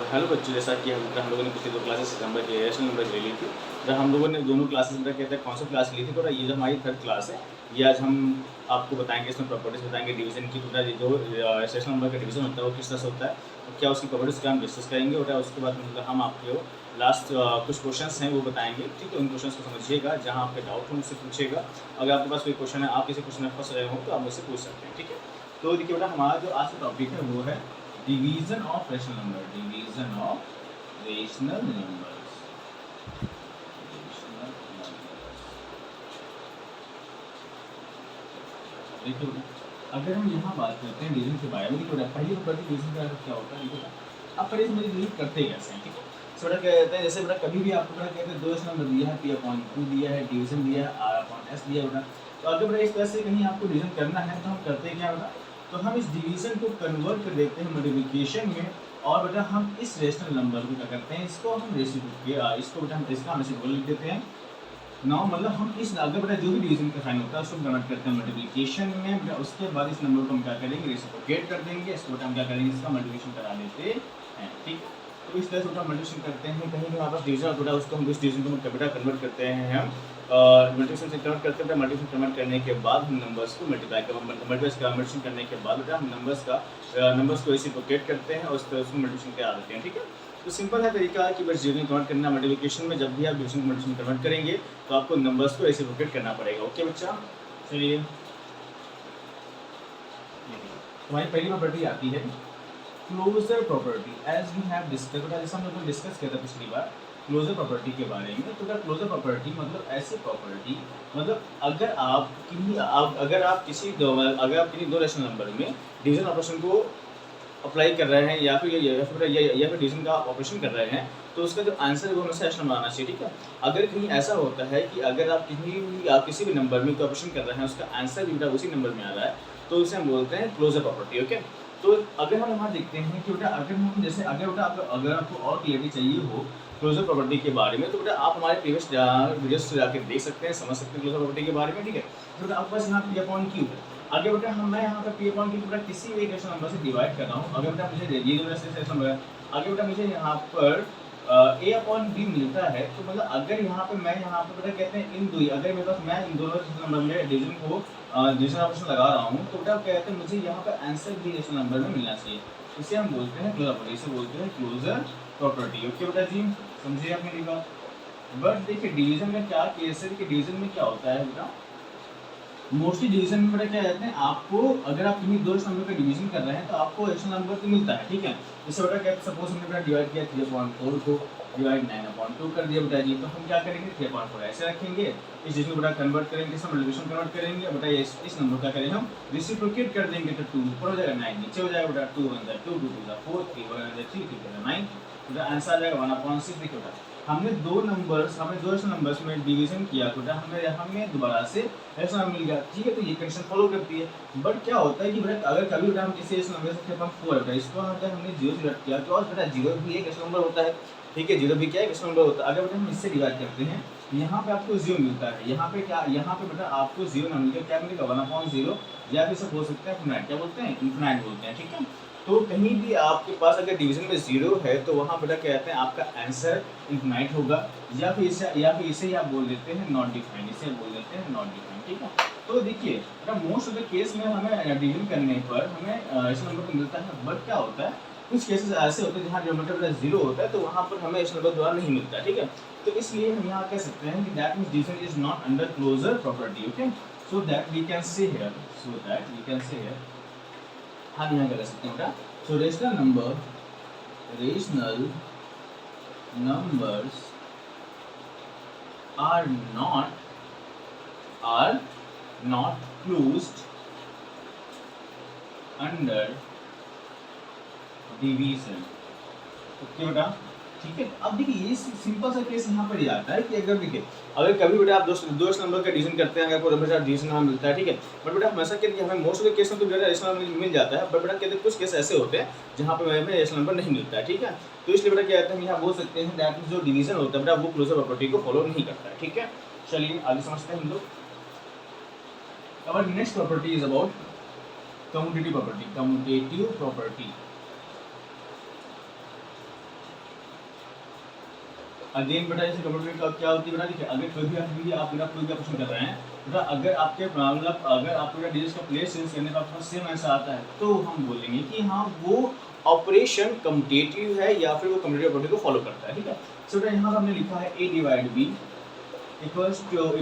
Hello बच्चों, जैसा कि हम लोगों ने पिछले 2 क्लासेस सितंबर की रैशनल नंबर ले ली थी। तो हम लोगों ने दोनों क्लासेस में कहते हैं कौन सा क्लास ली थी, तो ये जो हमारी थर्ड क्लास है, ये आज हम आपको बताएंगे, इसमें प्रॉपर्टीज बताएंगे डिवीजन की। तो जो रैशनल नंबर का डिवीजन होता है वो किस तरह से होता है और क्या उसकी प्रॉपर्टीज का हम डिस्कस करेंगे। और उसके बाद मतलब हम आपको लास्ट कुछ क्वेश्चंस हैं वो बताएंगे, ठीक है। उन क्वेश्चंस को समझिएगा, जहाँ आपके डाउट हो मुझसे पूछिएगा। अगर आपके पास कोई क्वेश्चन है, आप किसी क्वेश्चन में फंस रहे हो तो आप मुझसे पूछ सकते हैं, ठीक है। तो देखिए बेटा, हमारा जो आज का टॉपिक है वो है division of rational number, division of rational numbers. देखिए अगर हम यहाँ बात करते हैं डिवीजन के बारे में, देखिए पहली प्रॉपर्टी डिवीजन का क्या होता है, देखिए आप पहले मुझे डिवीजन करते कैसे हैं, ठीक है। सो बेटा क्या कहते हैं, जैसे बेटा कभी भी आपको बेटा कहते हैं दो रैशनल नंबर दिया है, p/2 दिया है, डिवीजन दिया है, r/s दिया है बेटा। तो अगर बेटा इस तरह से कहीं आपको डिवीजन करना है तो हम करते क्या बेटा, तो हम इस डिवीजन को कन्वर्ट कर देते हैं मल्टीप्लिकेशन में। और बेटा हम इस रैशनल नंबर को क्या करते हैं, इसको हम रेसिप्रोकेट, इसको बेटा हम इसका रेसिप्रोकल लिख देते हैं। नाउ मतलब हम इस अगर बेटा जो भी डिवीजन का साइन होता है उसको कन्वर्ट करते हैं मल्टीप्लिकेशन में बेटा। उसके बाद इस नंबर को हम क्या करेंगे, रेसिप्रोकेट कर देंगे। इसको बेटा हम क्या करेंगे, इसका मल्टीप्लिकेशन करा देते हैं, ठीक है। तो इस तरह से बेटा मल्टीप्लिकेशन करते हैं। कहीं भी हमारे पास डिवीजन होता है उसको हम इस डिवीजन को बेटा कन्वर्ट करते हैं हम, और मल्टीप्लिकेशन से कन्वर्ट करते हैं। मल्टीप्लिकेशन कन्वर्ट करने के बाद हम नंबर्स को मल्टीप्लिकेशन करने के बाद बेटा हम नंबर्स को रेसिप्रोकेट करते हैं और उस तरह से मल्टीप्लिकेशन करा देते हैं, ठीक है। तो सिंपल है तरीका है कि बस डिवीजन कन्वर्ट करना मल्टीप्लिकेशन में। जब भी आप डिवीजन को मल्टीप्लिकेशन कन्वर्ट करेंगे तो आपको नंबर्स को रेसिप्रोकेट करना पड़ेगा। ओके बच्चा, चलिए हमारी पहली प्रॉपर्टी आती है closure property. As we have discuss, बेटा जैसे हम लोग ने डिस्कस किया था पिछली बार क्लोजर प्रॉपर्टी के बारे में। तो क्या क्लोजर प्रॉपर्टी मतलब ऐसी प्रॉपर्टी, मतलब अगर आप किसी दो रैशनल नंबर में डिवीजन ऑपरेशन को अप्लाई कर रहे हैं या फिर डिवीजन का ऑपरेशन कर रहे हैं, तो उसका जो आंसर है वो हमेशा रैशनल आना चाहिए, ठीक है। अगर कहीं ऐसा होता है कि अगर आप किसी भी नंबर में ऑपरेशन कर रहे हैं, उसका आंसर भी बेटा उसी नंबर में आ रहा है, तो उसे हम बोलते हैं क्लोजर प्रॉपर्टी, ओके। तो अगर हम यहाँ देखते हैं कि बेटा अगर आपको और क्लियरिटी चाहिए हो क्लोजर प्रॉपर्टी के बारे में, तो बेटा आप हमारे प्रीवियस वीडियोस से जाकर देख सकते हैं, समझ सकते हैं क्लोजर प्रॉपर्टी के बारे में, ठीक है। तो बेटा आपके पास यहाँ p/q है। आगे बेटा मैं यहाँ पर p/q बेटा किसी भी एक रैशनल नंबर से डिवाइड कर रहा हूँ। अगर बेटा मुझे ये जो रैशनल नंबर है, आगे बेटा मुझे यहाँ पर a/b मिलता है, तो मतलब अगर यहाँ पे मैं यहाँ पे बेटा कहते हैं इन दो, अगर मेरे पास मैं इन दोनों रैशनल नंबर में डिवीजन ऑपरेशन लगा रहा हूँ, तो बेटा कहते हैं मुझे यहाँ पर आंसर भी रैशनल नंबर में मिलना चाहिए। इसे हम बोलते हैं क्लोजर प्रॉपर्टी, इसे बोलते हैं क्लोजर प्रॉपर्टी, ओके बेटा जी, समझिए आप मेरी बात। बट देखिए डिवीजन का क्या केस है कि डिवीजन में क्या होता है बेटा, मोस्टली डिवीजन में बेटा क्या कहते हैं, आपको अगर आप किसी दो नंबर का डिवीजन कर रहे हैं तो आपको रैशनल नंबर तो मिलता है, ठीक है। जैसे बेटा क्या सपोज हमने बेटा डिवाइड किया 3/4 को डिवाइड 9/2 कर दिया बेटा जी, तो हम क्या करेंगे 3/4 ऐसे रखेंगे। इस चीज़ को बेटा कन्वर्ट करेंगे, सब मल्टीप्लिकेशन कन्वर्ट करेंगे बेटा। इस नंबर का करेंगे हम रेसिप्रोकेट कर देंगे, तो 2 ऊपर हो जाएगा, 9 नीचे हो जाएगा बेटा। 2 1 2 2 2 4 3 1 3 3 9 बेटा आंसर आ जाएगा 1/6। देखो बेटा हमने दो रैशनल नंबर्स में डिवीजन किया तो हमें दोबारा से रैशनल नंबर मिल गया, ठीक है। तो ये कंडीशन फॉलो करती है। बट क्या होता है कि बेटा अगर कभी बेटा हम किसी रैशनल नंबर से 4 है, इसको अगर हमने 0 से डिवाइड किया, तो और बेटा 0 भी एक रैशनल नंबर होता है, ठीक है। 0 भी क्या है, रैशनल नंबर होता है। अगर बेटा हम इससे डिवाइड करते हैं, यहाँ पे आपको 0 मिलता है, यहाँ पे बेटा आपको 0 ना मिलकर क्या मिलेगा 1/0, या फिर इसे बोल सकते हैं इनफिनाइट, क्या बोलते हैं इनफिनाइट बोलते हैं, ठीक है। तो कहीं भी आपके पास अगर डिवीजन में 0 है तो वहाँ बेटा क्या कहते हैं आपका आंसर इनफिनाइट होगा, या फिर इसे आप बोल देते हैं नॉट डिफाइंड, इसे बोल देते हैं नॉट डिफाइंड, ठीक है। तो देखिए बेटा मोस्ट ऑफ द केस में हमें डिवीजन करने पर हमें ऐसा नंबर तो मिलता है। बट क्या होता है, कुछ केसेस ऐसे होते हैं जहाँ डिनोमिनेटर बेटा 0 होता है, तो वहाँ पर हमें इस नंबर द्वारा नहीं मिलता, ठीक है। तो इसलिए हम यहाँ कह सकते हैं कि that means division is not under closure property, okay. So that we can say here हम यहाँ कर सकते हैं बेटा। So rational numbers are not closed under division, okay बेटा, ठीक है। अब देखिए ये सिंपल सा केस यहाँ पर ही आता है कि अगर कभी बेटा आप दो नंबर का डिवीजन करते हैं, अगर कोई बेटा डिवीजन हमें मिलता है, ठीक है। बट बेटा हमेशा कहते हैं हमें मोस्ट ऑफ द केस में तो बेटा रैशनल नंबर मिल जाता है, बट बेटा कहते हैं कुछ केस ऐसे होते हैं जहाँ पे हमें रैशनल नंबर नहीं मिलता है, ठीक है। तो इसलिए बेटा क्या कहते हैं, हम यहाँ बोल सकते हैं दैट मींस जो डिवीजन होता है बेटा वो क्लोजर प्रॉपर्टी को फॉलो नहीं करता है, ठीक है। चलिए आगे समझते हैं हम लोग। Our next property is about commutative property. Again बेटा जैसे कंप्यूटर का क्या होती है बेटा, देखिए अगर कोई भी आप बेटा कोई भी ऑपरेशन कर रहे हैं बेटा, अगर आपके मतलब अगर आपको बेटा डिजिट्स का प्लेस चेंज करने का आपके पास सेम आंसर आता है तो हम बोलेंगे कि हाँ वो ऑपरेशन कम्यूटेटिव है या फिर वो कम्यूटेटिव प्रॉपर्टी को फॉलो करता है, ठीक है। सो बेटा यहाँ पर हमने लिखा है a divide b equals to b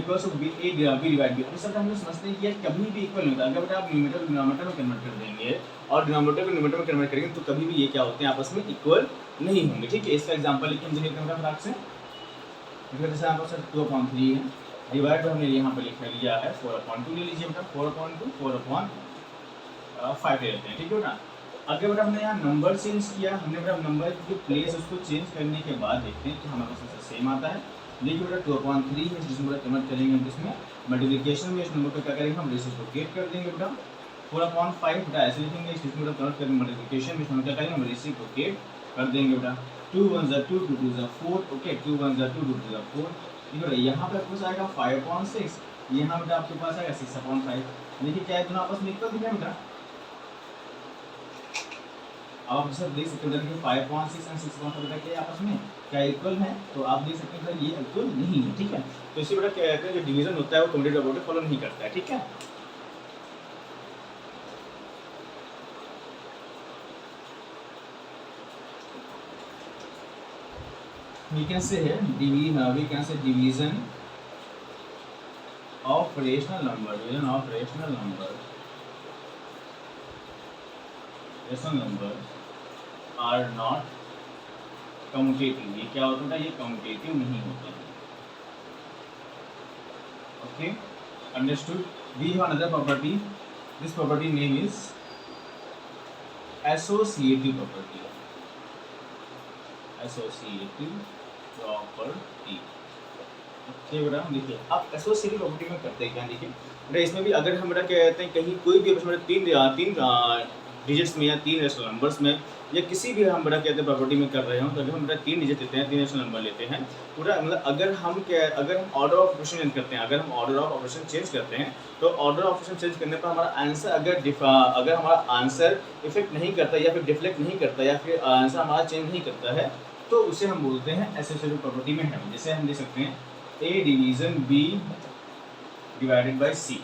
divide b। अब सर हम लोग समझते हैं कि ये कभी भी इक्वल नहीं होता। अगर बेटा आप न्यूमरेटर को डिनोमिनेटर में कन्वर्ट कर देंगे और डिनोमिनेटर को न्यूमरेटर में कन्वर्ट करेंगे तो कभी भी ये क्या होते हैं आपस में इक्वल नहीं होंगे, ठीक है। इसका एग्जांपल लिख के हम देखते हैं बेटा फटाक से। जैसे यहाँ पर 2/3 है, डिवाइड हमने यहाँ पर लिया है 4/2 ले लीजिए बेटा, 4/2 4/5 ले लेते हैं, ठीक है बेटा। अगर बेटा हमने यहाँ नंबर चेंज किया, हमने बेटा नंबर की जो प्लेस उसको चेंज करने के बाद देखते हैं कि हमारे पास सेम आता है। देखिए बेटा 2/3 है, जिसमें बेटा कन्वर्ट करेंगे हम इसमें मल्टीप्लिकेशन में, इस नंबर को क्या करेंगे हम रेसिप्रोकेट कर देंगे बेटा। 4/5 बेटा ऐसे लिखेंगे, इसमें बेटा कन्वर्ट करेंगे मल्टीप्लिकेशन में, इसमें क्या करेंगे हम रेसिप्रोकेट कर देंगे बेटा। 2 1 ज़ा 2 2 2 ज़ा 4, ओके 2 1 ज़ा 2 2 2 ज़ा 4। देखिए यहाँ पे आपके पास आएगा 5/6, यहाँ बेटा आपके पास आएगा 6/5। देखिए क्या है दोनों आपस में इक्वल दिख रहे हैं बेटा। अब आप सब देख सकते हैं कि 5/6 एंड 6/5 बेटा क्या आपस में क्या इक्वल है, तो आप देख सकते हैं ये इक्वल नहीं है, ठीक है। तो इसी बेटा क्या कहते हैं जो डिवीजन होता है वो कम्यूटेटिव प्रॉपर्टी फॉलो नहीं करता है, ठीक है। we can say division of rational number are not commutative। ये क्या होता है, ये कम्यूटेटिव नहीं होते हैं, okay understood. we have another property, this property name is associative property। Okay बेटा देखिए अब एसोसिएटिव प्रॉपर्टी में करते हैं क्या, देखिए बेटा इसमें भी अगर हम बेटा क्या कहते हैं कहीं कोई भी अपने तीन डिजिट्स में या 3 रेशनल नंबर्स में या किसी भी हम बेटा कहते हैं प्रॉपर्टी में कर रहे हो, तो अगर हम बेटा 3 डिजिट लेते हैं, 3 रेशनल नंबर लेते हैं पूरा, मतलब अगर हम ऑर्डर ऑफ ऑपरेशन चेंज करते हैं, अगर हम ऑर्डर ऑफ ऑपरेशन चेंज करते हैं तो ऑर्डर ऑफ ऑपरेशन चेंज करने पर हमारा आंसर अगर हमारा आंसर इफेक्ट नहीं करता या फिर डिफ्लेक्ट नहीं करता या फिर आंसर हमारा चेंज नहीं करता है तो उसे हम बोलते हैं एसोसिएटिव प्रॉपर्टी में है। जैसे हम देख सकते हैं a division b divided by c।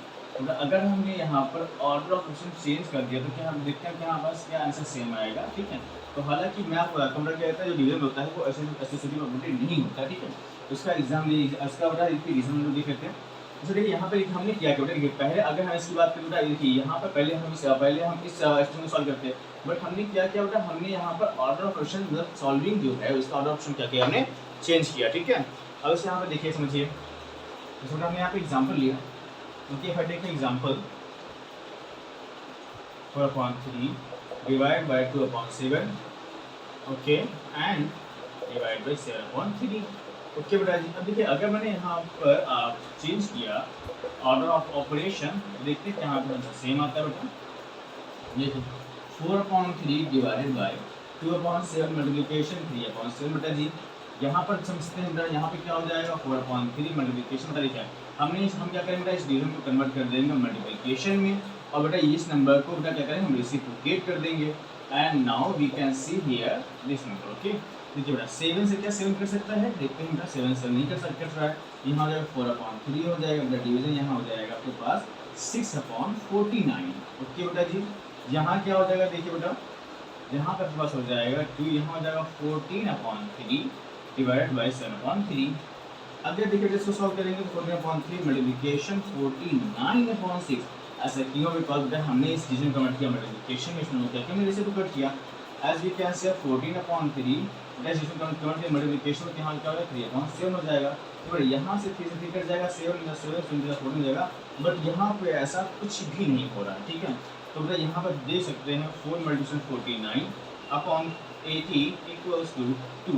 अगर हमने यहाँ पर ऑर्डर ऑफ ऑपरेशन चेंज कर दिया तो क्या हम देखते हैं कि हमारे पास क्या आंसर सेम आएगा, ठीक है। तो हालांकि मैं आपको बताऊँगा क्या कहता है जो डिवीजन होता है वो एसोसिएटिव प्रॉपर्टी नहीं होता, ठीक है। उसका एग्जाम इसका बता रीजन हम लोग देख लेते हैं। जैसे देखिए यहाँ पर हमने क्या किया देखिए पहले अगर हम इसकी बात करें बेटा देखिए यहाँ पर पहले हम इस एक्सप्रेशन को सॉल्व करते हैं, बट हमने क्या किया बेटा हमने यहाँ पर ऑर्डर ऑफ ऑपरेशन मतलब सॉल्विंग जो है उसका ऑर्डर ऑप्शन क्या किया हमने चेंज किया, ठीक है। अब इसे यहाँ पर देखिए समझिए, जैसे हमने यहाँ पे एग्जाम्पल लिया, ओके फट देखिए example 4/3 divide by 2/7, okay and divide by 7/3, okay बेटा जी। अब देखिए अगर मैंने यहाँ पर आप चेंज किया ऑर्डर ऑफ ऑपरेशन, देखते हैं यहाँ पर सेम आता है बेटा, ये 4/3 डिवाइडेड बाय 2/7 मल्टीप्लिकेशन 3/7 बेटा जी। यहाँ पर समझते हैं बेटा यहाँ पे क्या हो जाएगा 4/3 मल्टीप्लिकेशन बेटा देखिए हम क्या करेंगे बेटा इस डिवीजन को कन्वर्ट कर देंगे मल्टीप्लिकेशन में और बेटा इस नंबर को बेटा क्या करेंगे हम रेसिप्रोकेट कर देंगे and now we can see here this number, okay. देखिए बेटा 7 से क्या 7 कर सकता है, देखते हैं बेटा 7 से नहीं कर रहा है, यहाँ हो जाएगा 4/3 हो जाएगा बेटा, डिवीजन यहाँ हो जाएगा आपके पास 6/49, ओके बेटा जी। यहाँ क्या हो जाएगा देखिए बेटा यहाँ पर पास हो जाएगा 2, यहाँ हो जाएगा 14/3 डिवाइडेड बाई 7/3। अगर देखिए इसको सॉल्व करेंगे तो 14/3 मल्टीप्लिकेशन 49/6, ऐसा क्यों बिकॉज बेटा हमने इस डिवीजन कन्वर्ट किया मल्टीप्लिकेशन में, इसमें क्या हमने रेसिप्रोकेट किया एज वी कैन से 14/3 डिवीजन कन्वर्ट किया मल्टीप्लिकेशन में, यहाँ क्या होगा 3/7 हो जाएगा, तो यहाँ से 3 से 3 कट जाएगा 7 14 हो जाएगा, बट यहाँ पे ऐसा कुछ भी नहीं हो रहा है, ठीक है। तो बेटा यहाँ पर देख सकते हैं 4 मल्टीप्लिकेशन 49/80 इक्वल्स टू 2,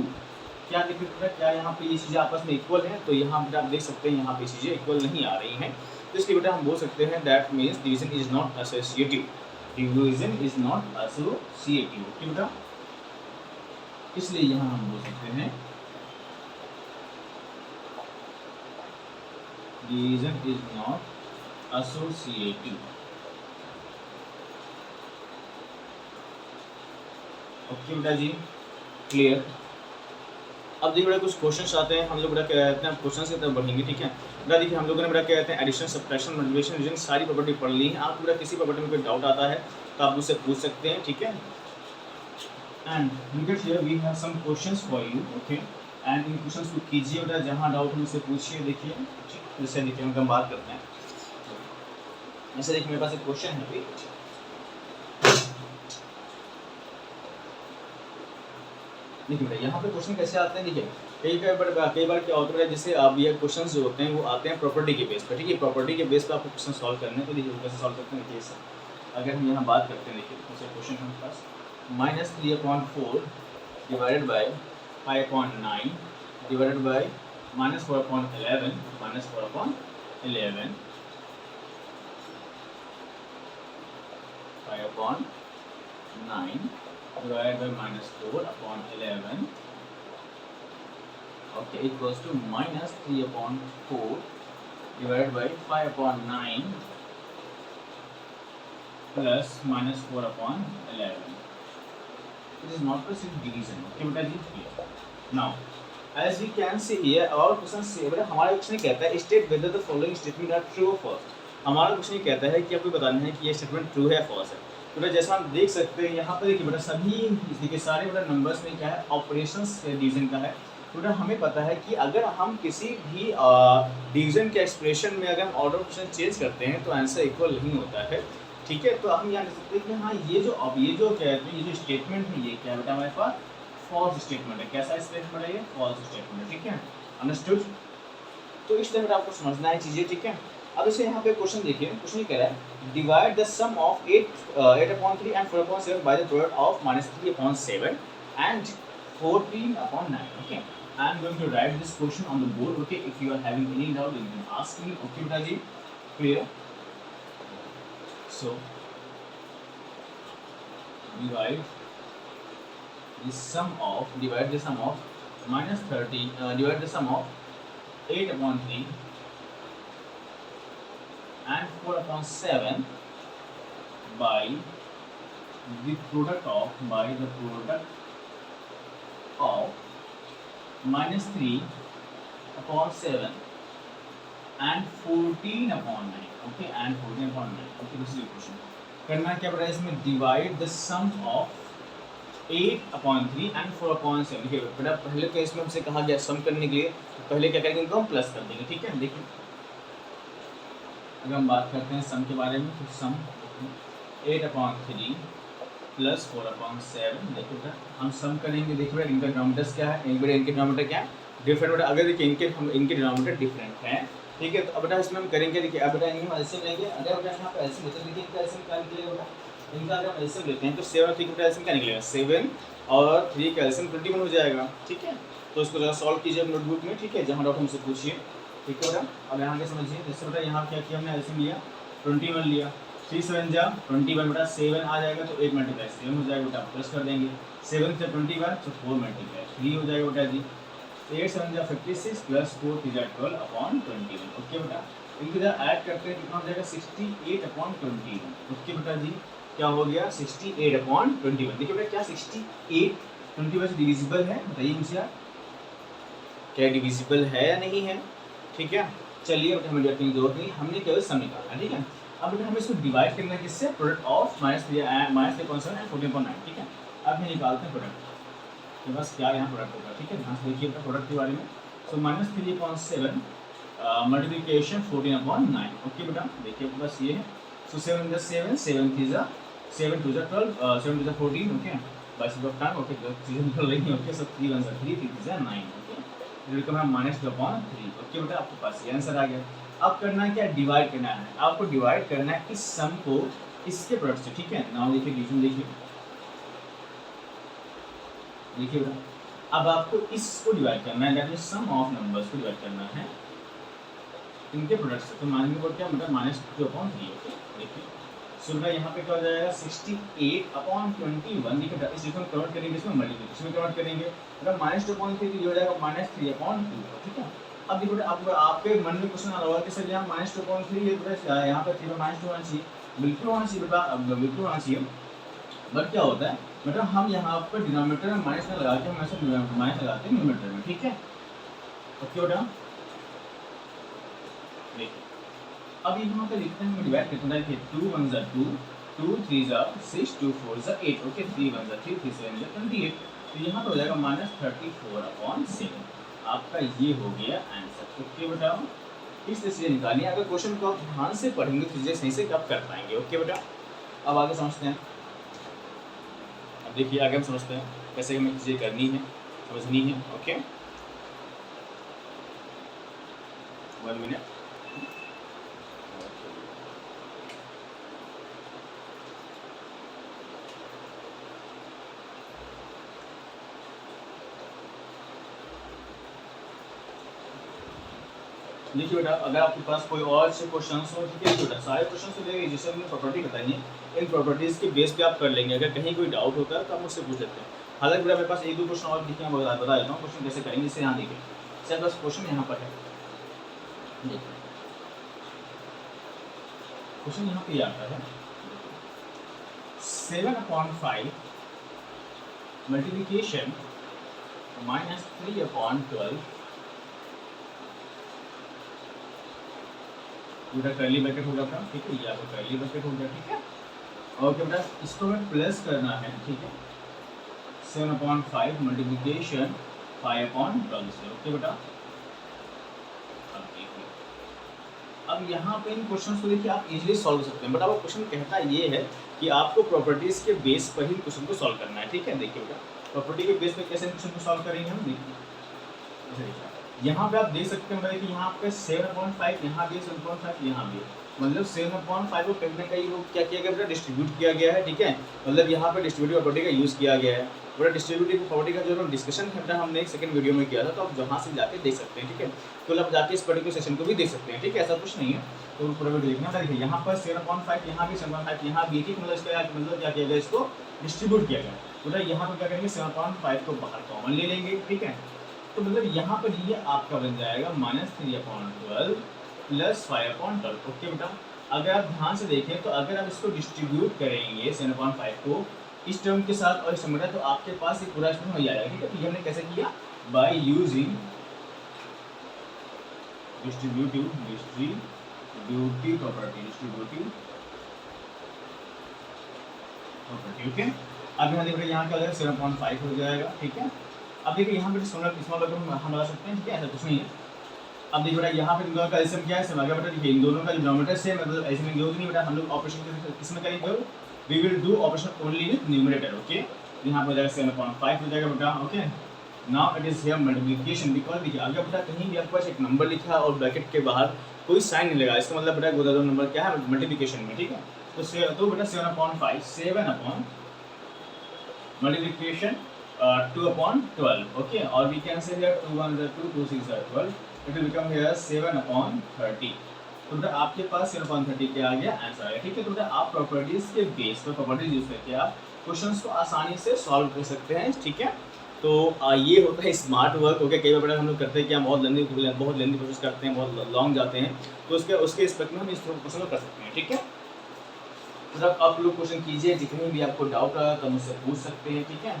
क्या देख सकते हैं क्या यहाँ पे ये चीज़ें आपस में इक्वल हैं, तो यहाँ पर आप देख सकते हैं यहाँ पे चीज़ें इक्वल नहीं आ रही हैं, तो इसलिए बेटा हम बोल सकते हैं that means division is not associative, division is not associative, okay बेटा। इसलिए यहाँ हम बोल सकते हैं division is not associative, okay बेटा जी, क्लियर। अब देखिए बेटा कुछ क्वेश्चंस आते हैं, हम लोग बेटा क्या कहते हैं क्वेश्चंस की तरफ बढ़ेंगे, ठीक है बेटा। देखिए हम लोगों ने बेटा क्या कहते हैं एडिशन, सब्ट्रैक्शन, मल्टीप्लिकेशन, डिवीजन सारी प्रॉपर्टी पढ़ ली है। आप बेटा किसी प्रॉपर्टी में कोई डाउट आता है तो आप मुझसे पूछ सकते हैं, ठीक है। And look at here we have some questions for you, okay. And इन क्वेश्चंस को कीजिए बेटा, जहाँ डाउट है मुझसे पूछिए। देखिए जैसे देखिए हम बात करते हैं, जैसे देखिए मेरे पास एक क्वेश्चन है अभी, देखिए बेटा यहाँ पे क्वेश्चन कैसे आते हैं। देखिए कई बार क्या होता है, जैसे अब ये क्वेश्चन जो होते हैं वो आते हैं प्रॉपर्टी के बेस पर, ठीक है। प्रॉपर्टी के बेस पर आपको क्वेश्चन सॉल्व करने हैं, तो देखिए कैसे सॉल्व करते हैं। देखिए अगर हम यहाँ बात करते हैं, देखिए जैसे क्वेश्चन हमारे पास -3/4 divided by 5/9 divided by -4/11 -4/11 5/9 divided by -4/11 okay equals to -3/4 divided by 5/9 plus -4/11. It is not a simple division. Okay बेटा जी, now as we can see here our question से बेटा हमारा क्वेश्चन कहता है state whether the following statement are true or false. हमारा question कहता है कि आपको बताना है कि ये स्टेटमेंट ट्रू है फॉल्स है। तो बेटा जैसा हम देख सकते हैं यहाँ पर देखिए बेटा सभी देखिए सारे बेटा नंबर्स में क्या है ऑपरेशंस डिवीजन का है। तो बेटा हमें पता है कि अगर हम किसी भी डिवीजन के एक्सप्रेशन में अगर हम ऑर्डर ऑप्शन चेंज करते हैं तो आंसर इक्वल नहीं होता है, ठीक है। तो हम यहाँ देख सकते हैं कि हाँ ये जो क्या है ये जो स्टेटमेंट है ये क्या है बेटा हमारे पास फॉल्स स्टेटमेंट है। कैसा स्टेटमेंट है ये? फॉल्स स्टेटमेंट है, ठीक है। अंडरस्टूड? तो इस तरह आपको समझना है चीज़ें, ठीक है। अब इसे यहाँ पे क्वेश्चन देखिए, क्वेश्चन ये कह रहा है divide the sum of 8/3 and 4/7 by the product of -3/7 and 14/9, okay. I am going to write this question on the board, okay. If you are having any doubt you can ask me, okay बेटा जी, clear. So divide the sum of -30 divide the sum of 8/3 and 4/7 by the product of -3/7 and 14/9, okay, and 14/9, okay। this is the question। करना क्या पड़ा इसमें divide the sum of 8/3 and 4/7। देखिए बेटा पहले case में हमसे कहा गया सम करने के लिए, तो पहले क्या करेंगे इनको हम प्लस कर देंगे, ठीक है। देखिए अगर हम बात करते हैं सम के बारे में तो सम 8/3 प्लस 4/7, देखिए बेटा हम सम करेंगे। देखिए बेटा इनका डिनोमिनेटर क्या है, इनके डिनोमिनेटर क्या है डिफरेंट बेटा। अगर देखिए इनके डिनोमिनेटर डिफरेंट है, ठीक है। तो अब बेटा इसमें हम करेंगे, देखिए अब बेटा इनमें एलसीएम लेंगे। अगर बेटा यहाँ पे एलसीएम लेते हैं, देखिए इनका एलसीएम क्या निकलेगा बेटा, इनका अगर हम एलसीएम लेते हैं तो 7 और 3 का एलसीएम क्या निकलेगा, 7 और 3 का एलसीएम 21 हो जाएगा, ठीक है। तो इसको जरा सॉल्व कीजिए नोटबुक में, ठीक है, जहाँ डाउट हमसे पूछिए, ठीक है बेटा। अब यहाँ के समझिए, जैसे बेटा यहाँ क्या किया हमने एलसीएम लिया 21 लिया, 3 7 जा 21 बेटा 7 आ जाएगा तो 8 मल्टीप्लाई 7 हो जाएगा बेटा, प्लस कर देंगे 7 से 21 तो 4 मल्टीप्लाई 3 हो जाएगा बेटा जी। 8 7 जा 56 प्लस 4 3 जा 12/21, ओके बेटा। इनके जरा ऐड करते हैं कितना हो जाएगा 68/21, ओके बेटा जी। क्या हो गया 68/21। देखिए बेटा क्या 68 21 से डिविजिबल है, बताइए मुझे यार क्या डिविजिबल है या नहीं है, ठीक है। चलिए बेटा हमें डिवाइड करने की जरूरत नहीं, हमने केवल सम निकालना, ठीक है। अब बेटा हमें इसको डिवाइड करना है किससे, प्रोडक्ट ऑफ -3/7 एंड 14/9, ठीक है। अब ये निकालते हैं प्रोडक्ट के बस क्या यहाँ प्रोडक्ट होगा, ठीक है। ध्यान से देखिए अपना प्रोडक्ट के बारे में। सो -3/7 मल्टीप्लिकेशन 14/9, ओके बेटा। देखिए आपके पास ये है। सो 7 × 7 7 3 जा 7 2 जा 12 7 2 जा 14, okay. By of time, okay. तो चीज़ें निकल रही हैं, ओके। सब 3 1 3 3 3 जा 9, ओके। बिल्कुल हम -2/3, ओके बेटा। आपके पास ये आंसर आ गया। अब करना है क्या, डिवाइड करना है। आपको डिवाइड करना है इस सम को इसके प्रोडक्ट से, ठीक है। नाउ देखिए डिवीजन देखिए बेटा। अब आपको इसको डिवाइड करना है, that means sum of numbers को डिवाइड करना है इनके प्रोडक्ट से। तो मान लीजिए क्या मतलब -2/3, ओके। देखिए सो बेटा यहाँ पे क्या हो जाएगा 68/21। देखिए इस इसमें कन्वर्ट करेंगे, इसमें मल्टीप्लिकेशन में कन्वर्ट करेंगे मतलब -2/3 हो जाएगा -3/2, ठीक है। अब देखो अब आपके मन में क्वेश्चन आ रहा होगा कि सर यहाँ -2/3 है बेटा, यहाँ पे 3/2 होना चाहिए, बिल्कुल होना चाहिए बेटा, बिल्कुल होना चाहिए। बट क्या होता है मतलब हम यहाँ पर डिनोमिनेटर में माइनस ना लगा के हम ऐसे माइनस लगाते हैं न्यूमरेटर में, ठीक है। ओके बेटा, देखिए अब यहाँ पे लिखते हैं, हम डिवाइड करते हैं, देखिए 2 1 जा 2, 2 3 जा 6, 2 4 जा 8, ओके 3 1 जा 3, 3 7 जा 28, तो यहाँ पे हो जाएगा -34/7। आपका ये हो गया आंसर। ओके बेटा, इस तरह से निकालिए। अगर क्वेश्चन को आप ध्यान से पढ़ेंगे तो चीज़ें सही से कब कर पाएंगे। ओके बेटा, अब आगे समझते हैं। अब देखिए आगे हम समझते हैं कैसे हमें चीज़ें करनी है, समझनी है। Okay 1 minute. देखिए बेटा, अगर आपके पास कोई और से क्वेश्चन हो, ठीक है बेटा, सारे क्वेश्चन तो लेंगे जैसे हमने प्रॉपर्टी बताई है, इन प्रॉपर्टीज़ के बेस पे आप कर लेंगे। अगर कहीं कोई डाउट होता है तो आप मुझसे पूछ सकते हैं। हालांकि बेटा मेरे पास एक दो क्वेश्चन और देखिए, मैं बता देता हूँ क्वेश्चन कैसे करेंगे। इसे यहाँ देखिए, इससे बस क्वेश्चन यहाँ पर है, देखिए क्वेश्चन यहाँ पे आता है 7/5 मल्टीप्लिकेशन -3/12, पूरा कर्ली ब्रैकेट हो जाता है, ठीक है, या तो कर्ली ब्रैकेट हो गया, ठीक है। और क्या बेटा, इसको हमें प्लस करना है, ठीक है, 7/5 मल्टीप्लिकेशन 5/12 से। ओके बेटा, अब देखिए, अब यहाँ पे इन क्वेश्चन को देखिए आप इजीली सॉल्व कर सकते हैं, बट अब क्वेश्चन कहता ये है कि आपको प्रॉपर्टीज़ के बेस पर ही क्वेश्चन को सॉल्व करना है, ठीक है। देखिए बेटा, प्रॉपर्टी के बेस पर कैसे क्वेश्चन को सॉल्व करेंगे हम, देखिए यहाँ पे आप देख सकते हैं कि यहाँ पे 7/5, यहाँ भी 7/5, यहाँ भी, मतलब 7/5 को कहीं ना कहीं वो क्या किया गया बेटा, डिस्ट्रीब्यूट किया गया है, ठीक है। मतलब यहाँ पे डिस्ट्रीब्यूटिव प्रॉपर्टी का यूज़ किया गया है। बड़ा डिस्ट्रीब्यूटिव प्रॉपर्टी का जो डिस्कशन करना हमने एक सेकंड वीडियो में किया था, तो आप जहाँ से जाके देख सकते हैं, ठीक है। तो आप जाके इस पर्टिकुलर सेशन को भी देख सकते हैं, ठीक है, ऐसा कुछ नहीं है। तो पूरा वीडियो देखना था। देखिए यहाँ पर 7/5, यहाँ भी 7/5, यहाँ भी, ठीक, मतलब इसका मतलब क्या किया गया, इसको डिस्ट्रीब्यूट किया गया। मतलब यहाँ पर क्या करेंगे, 7/5 को बाहर कॉमन ले लेंगे, ठीक है। तो मतलब यहाँ पर ये आपका बन जाएगा -3/12 + 5/12। ओके बेटा, अगर आप ध्यान से देखें तो अगर आप इसको डिस्ट्रीब्यूट करेंगे 7/5 को इस टर्म के साथ और इस टर्म के साथ, तो आपके पास एक पूरा टर्म हो जाएगा, ठीक है। तो ये हमने कैसे किया, by using distributive property, okay. अब यहाँ देखिए, यहाँ क्या हो जाएगा, 7/5 हो जाएगा, ठीक है। अब देखिए यहाँ पे स्मॉल हम लगा सकते हैं, ठीक है, ऐसा कुछ नहीं है। अब देखिए बेटा, यहाँ पे इन दोनों का एलसीएम क्या है, सेम आ गया बेटा। देखिए इन दोनों का डिनोमिनेटर सेम है, मतलब एलसीएम योग नहीं बेटा। हम लोग ऑपरेशन किसमें करेंगे, we will do operation only with numerator. Okay, यहाँ पे हो जाएगा 7/5 हो जाएगा बेटा। Okay, now it is here multiplication, because देखिए अगर बेटा कहीं भी आपके पास एक नंबर लिखा है और ब्रैकेट के बाहर कोई साइन नहीं लगा, इसका मतलब बेटा दो नंबर क्या है, मल्टीप्लिकेशन में, ठीक है। तो बेटा 7/5, 7 multiplication 2/12, okay, or we can say that 2 1 is 2, 2 6 is 12, it will become here 7/30। तो बेटा आपके पास 7/30 क्या आ गया, आंसर आ गया, ठीक है। तो बेटा आप प्रॉपर्टीज के बेस पर प्रॉपर्टीज यूज करके आप क्वेश्चंस को आसानी से सॉल्व कर सकते हैं, ठीक है। तो ये होता है स्मार्ट वर्क। ओके, कई बार बेटा हम लोग करते हैं कि हम बहुत लेंदी प्रोसेस करते हैं, बहुत लॉन्ग जाते हैं, तो उसके रिस्पेक्ट में हम इस क्वेश्चन को कर सकते हैं, ठीक है। मतलब आप लोग क्वेश्चन कीजिए, जितने भी आपको डाउट रहा तो मुझसे पूछ सकते हैं, ठीक है।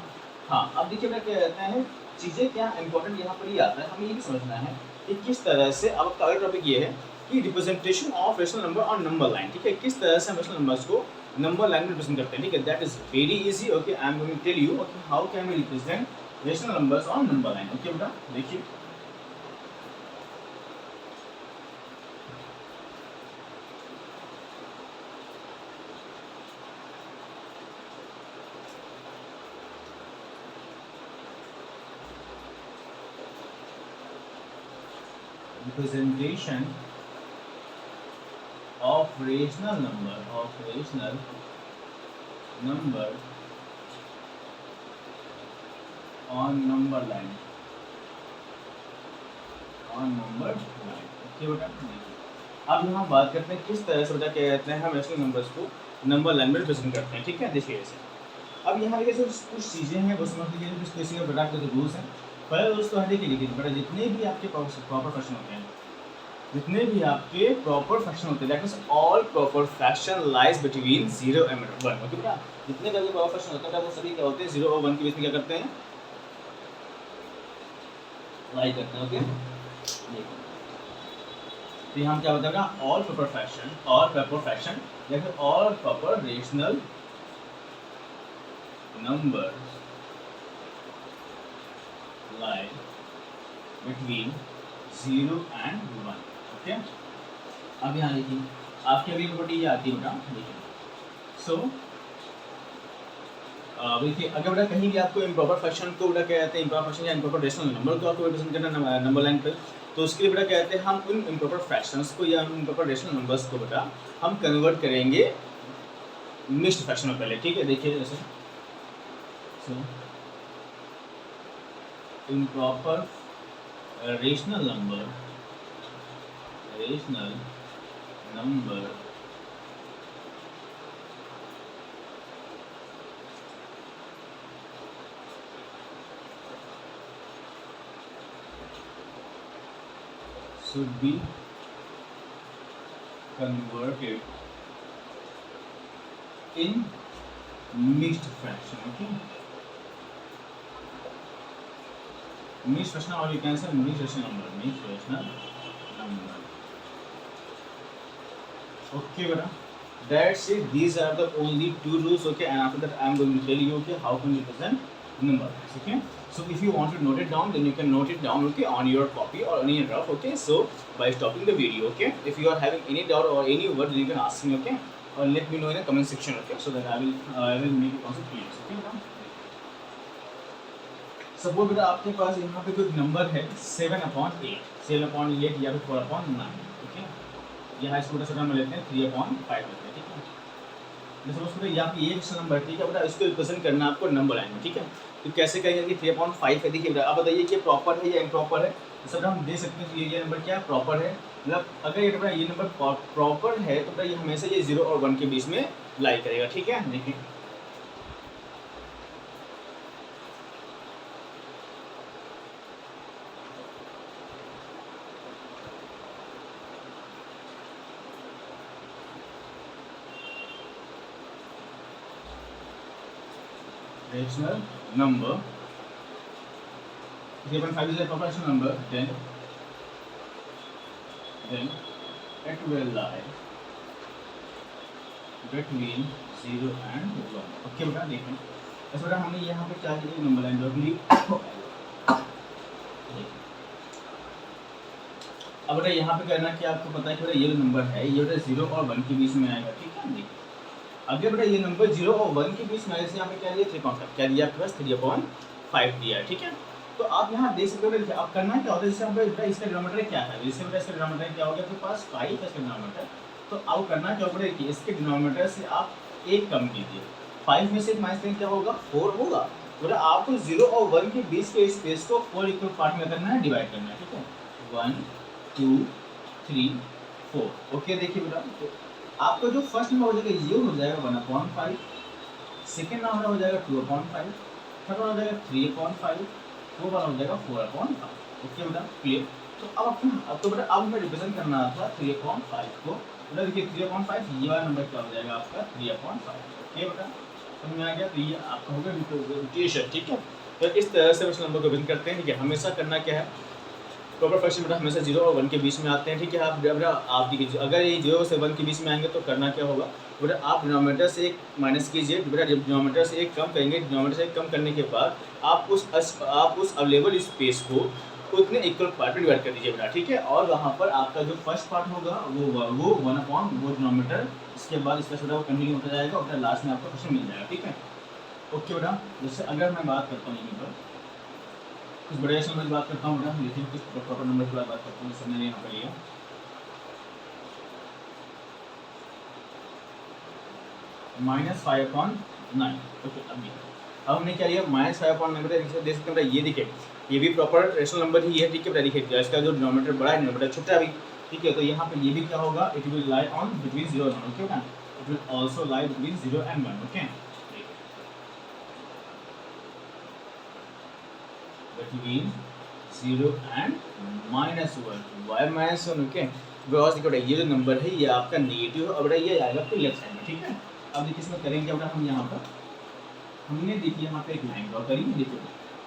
हाँ, अब देखिए बेटा क्या कहते हैं, चीज़ें क्या इंपॉर्टेंट यहाँ पर ही आता है, हमें ये भी समझना है कि किस तरह से, अब आपका अगला टॉपिक ये है कि representation of rational number on number line, ठीक है। किस तरह से हम रेशनल नंबर्स को नंबर लाइन में रिप्रेजेंट करते हैं, ठीक है। That is very easy. Okay, I am going to tell you okay how can we represent rational numbers on number line. Okay बेटा, देखिए representation of rational number on number line okay बेटा। अब यहाँ बात करते हैं किस तरह से बेटा क्या कहते हैं हम रेशनल नंबर्स को नंबर लाइन में रिप्रेजेंट करते हैं, ठीक है। देखिए ऐसे अब यहाँ देखिए कुछ चीज़ें हैं वो समझ लीजिए, कुछ बेसिक बेटा के जो रूल्स हैं। पहले दोस्तों है देखिए बेटा, जितने भी आपके प्रॉपर क्वेश्चन होते हैं जितने भी आपके प्रॉपर फ्रैक्शन होते हैं, that means all proper fraction lies between 0 and 1। Okay बेटा, जितने भी प्रॉपर फ्रैक्शन होते हैं वो सभी क्या होते हैं, 0 और 1 के बीच में क्या करते हैं, लाई करते हैं। ओके, देखो तो यहाँ क्या बताएगा, ऑल प्रॉपर फ्रैक्शन या फिर all proper rational number lie between 0 and 1। Okay, अब यहाँ देखिए आपकी अभी प्रॉपर्टी ये आती है बेटा, देखिए सो देखिए अगर बेटा कहीं भी आपको इम्प्रॉपर फ्रैक्शन को बेटा क्या कहते हैं, इम्प्रॉपर फ्रैक्शन या इम्प्रॉपर रेशनल नंबर को आपको रिप्रेजेंट करना नंबर लाइन पे, तो उसके लिए बेटा कहते हैं हम उन इम्प्रॉपर फ्रैक्शंस को या इम्प्रॉपर रेशनल नंबर्स को बेटा हम कन्वर्ट करेंगे मिक्स्ड फ्रैक्शन में पहले। ठीक है, देखिए जैसे so improper rational number should be converted in mixed fraction. Okay, mixed fraction, or you can say mixed rational number. Okay beta, that's it. These are the only two rules. Okay, and after that I am going to tell you okay how can you present numbers. Okay, so if you want to note it down, then you can note it down, okay, on your copy or on your draft. Okay, so by stopping the video, okay, if you are having any doubt or any word, then you can ask me, okay, or let me know in the comment section. Okay, so that I will make it also clear. Okay now, suppose बेटा आपके पास यहाँ पे कोई number है 7/8 या फिर 4/9। Okay, यहाँ इसको छोटा में लेते हैं 3/5 लेते हैं। ठीक है, सपोज बेटा यहाँ पे एक नंबर, ठीक है बेटा, इसको रिप्रेजेंट करना आपको नंबर लाइन में। ठीक है, तो कैसे करेंगे कि 3/5 है। देखिए बेटा आप बताइए कि प्रॉपर है या इम्प्रॉपर है। तो सब हम देख सकते हैं कि ये नंबर क्या प्रॉपर है, मतलब अगर ये बेटा ये नंबर प्रॉपर है तो बेटा ये हमेशा ये 0 और 1 के बीच में लाई करेगा। ठीक है, देखिए rational number, 3/5 is a proper rational number, then it will lie between 0 and 1। Okay बेटा, देखें ऐसा बेटा हमने यहाँ पे क्या किया, नंबर लाइन ड्रॉ की। अब बेटा यहाँ पे करना कि आपको पता है कि बेटा ये जो नंबर है ये बेटा 0 और 1 के बीच में आएगा। ठीक है, देखिए अगर बेटा ये नंबर 0 और 1 के बीच में आए, यहाँ पे क्या दिया 3/5, क्या दिया आपके पास 3/5 दिया है। ठीक है, तो आप यहाँ देख सकते हो बेटा आप करना क्या होता है, जैसे बेटा इसका डिनोमिनेटर क्या है, जैसे बेटा इसका डिनोमिनेटर क्या हो गया आपके पास 5 है इसका डिनोमिनेटर, तो आप करना क्या होगा कि इसके डिनोमिनेटर से आप 1 कम कीजिए, 5 में से माइनस करें क्या होगा 4 होगा। बेटा आपको 0 और 1 के बीच के स्पेस को 4 इक्वल पार्ट में करना है, डिवाइड करना है। ठीक है, 1 2 3 4। ओके, देखिए बेटा तो आपका जो फर्स्ट नंबर हो जाएगा ये हो जाएगा 1/5, सेकेंड नंबर हो जाएगा 2/5, थर्ड हो जाएगा 3/5, फोर्थ वाला हो जाएगा 4/5। ओके बेटा, क्लियर। तो अब तो बेटा अब हमें रिप्रेजेंट करना था 3/5 को। बेटा देखिए 3/5 ये वाला नंबर क्या हो जाएगा आपका 3/5। ओके बेटा, समझ में आ गया। तो ये आपका हो गया रिप्रेजेंटेशन। ठीक है, तो इस तरह से उस नंबर को रिप्रेजेंट करते हैं। ठीक है, हमेशा करना क्या है, प्रॉपर फ्रैक्शन बेटा हमेशा 0 और 1 के बीच में आते हैं। ठीक है, आप बेटा आप देखिए अगर ये 0 से 1 के बीच में आएंगे तो करना क्या होगा, बेटा आप डिनोमिनेटर से 1 माइनस कीजिए। बेटा डिनोमिनेटर से 1 कम करेंगे, डिनोमिनेटर से 1 कम करने के बाद आप उस अवेलेबल स्पेस को उतने इक्वल पार्ट में डिवाइड कर दीजिए बेटा। ठीक है, और वहाँ पर आपका जो फर्स्ट पार्ट होगा वो 1/, वो डिनोमिनेटर, इसके बाद इसका बेटा वो कंटिन्यू होता जाएगा और लास्ट में आपको क्वेश्चन मिल जाएगा। ठीक है, ओके बेटा। जैसे अगर मैं बात करता हूँ यहाँ पर कुछ बड़े नंबर की बात करता हूँ बेटा, देखिए कुछ प्रॉपर नंबर की बात करता हूँ, जैसे मैंने यहाँ पर लिया -5/9। ओके, अब हमने क्या लिया -5/9 बेटा, देख सकते हैं ये देखिए ये भी प्रॉपर रेशनल नंबर ही है। ठीक है बेटा, देखिए इसका जो डिनोमिनेटर बड़ा है डिनोमिनेटर छोटा भी। ठीक है, तो यहाँ पे ये भी क्या होगा, it will lie on between 0 and 1। Okay बेटा, it will also lie between 0 and 1। Okay, between 0 and -1 y -1 okay. Because देखो ये जो नंबर है ये आपका नेगेटिव है और बेटा ये आएगा आपके लेफ्ट साइड में, ठीक है। अब देखिए इसमें करेंगे क्या बेटा, हम यहाँ पर हमने देखिए यहाँ पे एक लाइन ड्रॉ करी, देखो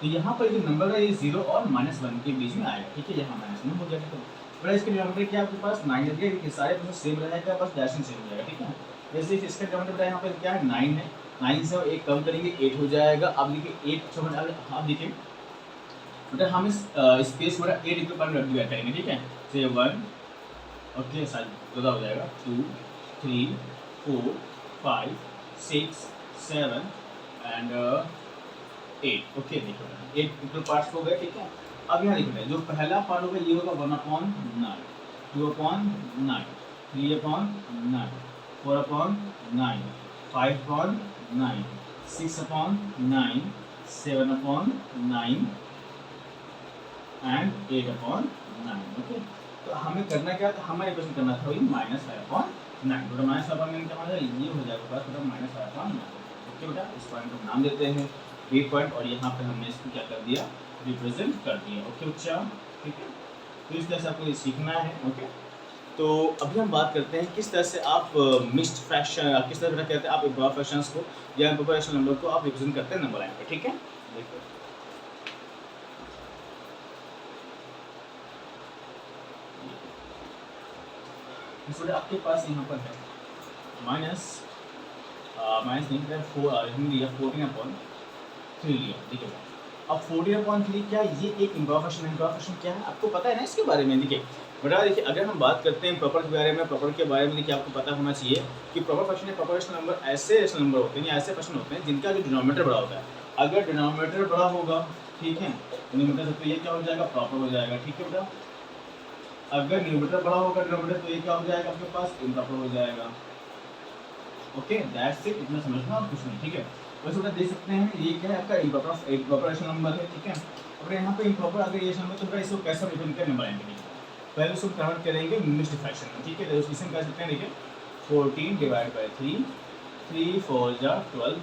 तो यहाँ पर जो नंबर है ये 0 और -1 के बीच में आएगा, ठीक है। यहाँ -1 हो जाएगा। बड़ा इसके डिनोमिनेटर क्या आपके पास 9 है, देखिए सारे प्रोसेस सेम रहेगा, बस डैशिंग सेम हो जाएगा, ठीक है। जैसे इसका डिनोमिनेटर यहाँ पर क्या है 9 है, 9 से 1 कम करेंगे 8 हो जाएगा। अब देखिए 8 छोड़ आप देखिए बेटा हम इस स्पेस को 8 इक्वल पार्ट में डिवाइड करेंगे, ठीक है। से 1 ओके साइड ज़्यादा हो जाएगा 2 3 4 5 6 7 एंड 8 ओके। देखो 8 इक्वल पार्ट्स हो गए, ठीक है। अब यहाँ देखो जो पहला पार्ट होगा ये होगा 1/9, 2/9, 3/9, 4/9, 5/9, 6/9, 7/9 एंड 8/9 ओके। तो हमें करना क्या था, हमें रिप्रेजेंट करना था वही -5/9, तो -5/9 क्या होगा, ये हो जाएगा बस -5/9 ओके बेटा। इस पॉइंट को नाम देते हैं ए पॉइंट और यहाँ पे हमने इसको क्या कर दिया, रिप्रेजेंट कर दिया ओके बच्चा, ठीक है। तो इस तरह से आपको ये सीखना है ओके। तो अभी हम बात करते हैं किस तरह से आप मिक्स्ड फ्रैक्शन, किस तरह कहते हैं आप इम्प्रॉपर फ्रैक्शंस को या इम्प्रॉपर फ्रैक्शन नंबर को आप रिप्रेजेंट करते हैं नंबर लाइन पे, ठीक है। देखो इसलिए आपके पास यहाँ पर है माइनस नहीं है 4 लिया 14/3 लिया, देखिए अब 14/3 क्या ये एक इम्प्रॉपर फ्रैक्शन क्या है आपको पता है ना इसके बारे में। देखिए बेटा देखिए अगर हम बात करते हैं प्रॉपर के बारे में, प्रॉपर के बारे में देखिए आपको पता होना चाहिए कि प्रॉपर फ्रैक्शन या प्रॉपर रेशनल नंबर ऐसे रेशनल नंबर होते हैं या ऐसे फ्रैक्शन होते हैं जिनका जो डिनोमिनेटर बड़ा होता है। अगर डिनोमिनेटर बड़ा होगा ठीक है डिनोमिनेटर तो ये क्या हो जाएगा, प्रॉपर हो जाएगा, ठीक है बेटा। अगर न्यूमरेटर बड़ा होगा डिनोमिनेटर तो ये क्या हो जाएगा आपके पास, इम्प्रॉपर हो जाएगा ओके। दैट्स इट, इतना समझना और कुछ नहीं, ठीक है। वैसे बेटा देख सकते हैं ये क्या है आपका इम्प्रॉपर रेशनल नंबर है, ठीक है। और यहाँ पे इम्प्रॉपर अगर ये नंबर तो बेटा इसको कैसे रिप्रेजेंट करें नंबर लाइन पे, पहले उसको कन्वर्ट करेंगे मिक्स्ड फ्रैक्शन में, ठीक है। तो इसमें कर सकते हैं देखिए 14/3 3 4 जा 12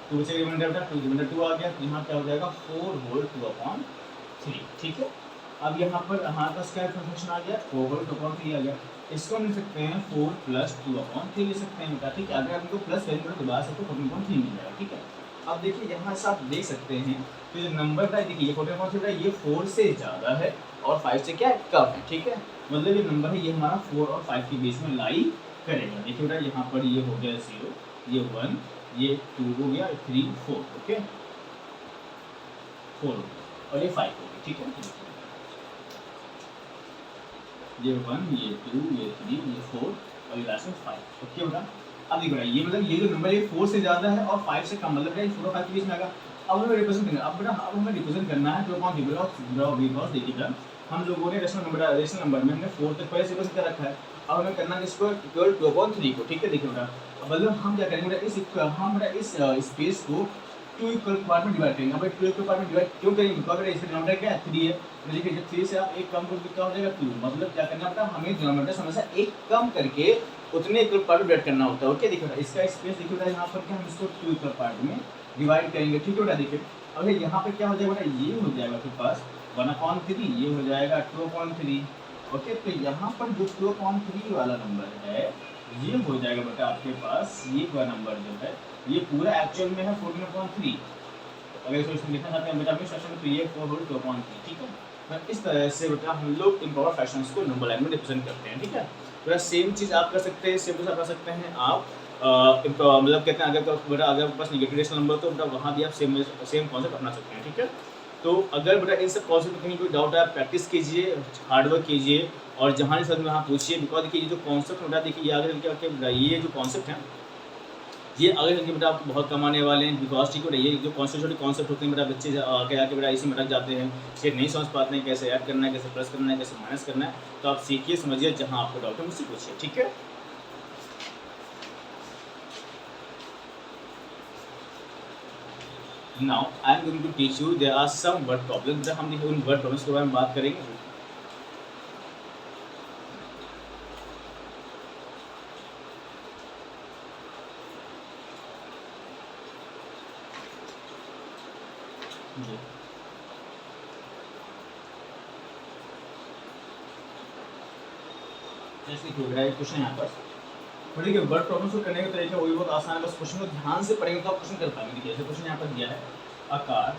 2 से रिमाइंडर बेटा 2 आ गया, यहाँ क्या हो जाएगा 4/2/3, ठीक है। अब यहाँ पर हमारे पास क्या फ्रैक्शन आ गया 4/2/3 आ गया। इसको हम लिख सकते हैं 4 + 2/3 लिख सकते हैं बेटा, ठीक है। अगर हमको प्लस वैल्यू में दोबारा से 14/3 मिल जाएगा, ठीक है। अब देखिए यहाँ से आप देख सकते हैं तो जो नंबर का देखिए ये 14/3 ये 4 से ज़्यादा है और 5 से क्या है कम है, ठीक है। मतलब ये नंबर है ये हमारा 4 और 5 के बीच में लाई करेगा। देखिए बेटा यहाँ पर ये हो गया 0, ये 1, ये 2 हो गया, 3 4 ओके 4 और ये 5 हो गया, ठीक है। ये 1, ये 2, ये 3, ये 4 और ये लास्ट में 5 ओके बेटा। अब देखो ये मतलब ये जो नंबर है 4 से ज़्यादा है और 5 से कम, मतलब 4 और 5 के बीच में आएगा। अब हमें रिप्रेजेंट करना है, अब बेटा अब हमें रिप्रेजेंट करना है 2.0 बिकॉज देखिएगा हम लोगों ने रेशनल नंबर में हमने 4 तक पहले से रिप्रेजेंट कर रखा है। अब हमें करना है इसको इक्वल 2.3 को, ठीक है। देखिए बेटा अब मतलब हम क्या करेंगे बेटा हम बेटा इस स्पेस को 2 इक्वल पार्ट में डिवाइड करेंगे। अब 2 इक्वल पार्ट में डिवाइड क्यों करेंगे, बिकॉज इसका डिनोमिनेटर क्या है 3 है। तो देखिए जब 3 से आप 1 कम करोगे क्या हो जाएगा 2, मतलब क्या करना बेटा हमें डिनोमिनेटर हमेशा 1 कम करके उतने इक्वल पार्ट में डिवाइड करना होता है ओके। देखिए इसका स्पेस देखिए बेटा यहाँ पर क्या हम इसको 2 इक्वल पार्ट में डिवाइड करेंगे, ठीक है बेटा। देखिए अब यहाँ पे क्या हो जाएगा बेटा ये हो जाएगा आपके पास 1/3, ये हो जाएगा 2/3 ओके। तो यहाँ पर जो 2/3 वाला नंबर है ये हो जाएगा बेटा आपके पास ये वाला नंबर जो है ये पूरा एक्चुअल में है 14/3। अगर इसको लिखना चाहते हैं बेटा अपने सेक्शन में तो ये 4/2/3, ठीक है। मैं इस तरह से बेटा हम लोग इम्प्रॉपर फ्रैक्शंस को नंबर लाइन में रिप्रेजेंट करते हैं, ठीक है। बेटा सेम चीज़ आप कर सकते हैं, सेम चीज़ आप कर सकते हैं आप मतलब कहते हैं अगर बेटा अगर आपके पास नेगेटिव रेशनल नंबर तो बेटा वहाँ भी आप सेम कॉन्सेप्ट अपना सकते हैं, ठीक है। तो अगर बेटा इन सब कॉन्सेप्ट में कहीं कोई डाउट है आप प्रैक्टिस कीजिए, हार्डवर्क कीजिए और जहाँ नहीं समझ में वहाँ पूछिए। बिकॉज देखिए ये जो कॉन्सेप्ट बेटा देखिए ये आगे चल के ये जो कॉन्सेप्ट है ये आगे चल के बेटा आपको बहुत कम आने वाले हैं। बिकॉज ठीक है ये जो कॉन्सेप्ट होते हैं बेटा बच्चे आगे आके बेटा इसी में अटक जाते हैं, ये नहीं समझ पाते हैं कैसे ऐड करना है, कैसे प्लस करना है, कैसे माइनस करना है। तो आप सीखिए समझिए, जहाँ आपको डाउट है मुझसे पूछिए, ठीक है। Now I am going to teach you there are some word problems. हम देखिए उन वर्ड प्रॉब्लम्स के बारे में बात करेंगे। जैसे कि मेरा एक क्वेश्चन यहाँ पर, और देखिए वर्ड प्रॉब्लम सॉल्व करने का तरीका वही बहुत आसान है, बस क्वेश्चन को ध्यान से पढ़ेंगे तो आप क्वेश्चन कर पाएंगे। देखिए जैसे क्वेश्चन यहाँ पर दिया है, a car